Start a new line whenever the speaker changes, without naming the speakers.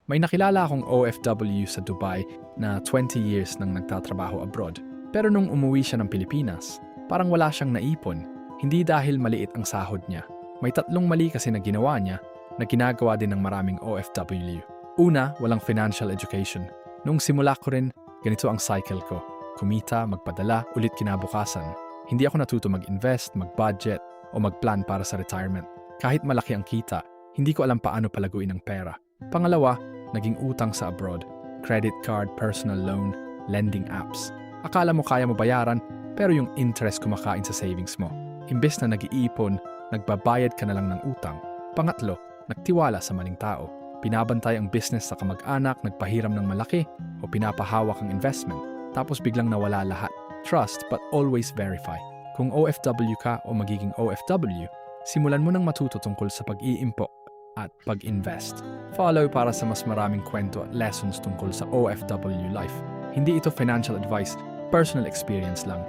May nakilala akong OFW sa Dubai na 20 years nang nagtatrabaho abroad. Pero nung umuwi siya ng Pilipinas, parang wala siyang naipon. Hindi dahil maliit ang sahod niya. May tatlong mali kasi na ginawa niya na ginagawa din ng maraming OFW. Una, walang financial education. Nung simula ko rin, ganito ang cycle ko. Kumita, magpadala, ulit kinabukasan. Hindi ako natuto mag-invest, mag-budget, o mag-plan para sa retirement. Kahit malaki ang kita, hindi ko alam paano palaguin ang pera. Pangalawa, naging utang sa abroad. Credit card, personal loan, lending apps. Akala mo kaya mo bayaran, pero yung interest kumakain sa savings mo. Imbes na nag-iipon, nagbabayad ka na lang ng utang. Pangatlo, nagtiwala sa maling tao. Pinabantay ang business sa kamag-anak, nagpahiram ng malaki, o pinapahawak ang investment. Tapos biglang nawala lahat. Trust but always verify. Kung OFW ka o magiging OFW, simulan mo nang matuto tungkol sa pag-iimpok at pag-invest. Follow para sa mas maraming kwento at lessons tungkol sa OFW life. Hindi ito financial advice, personal experience lang.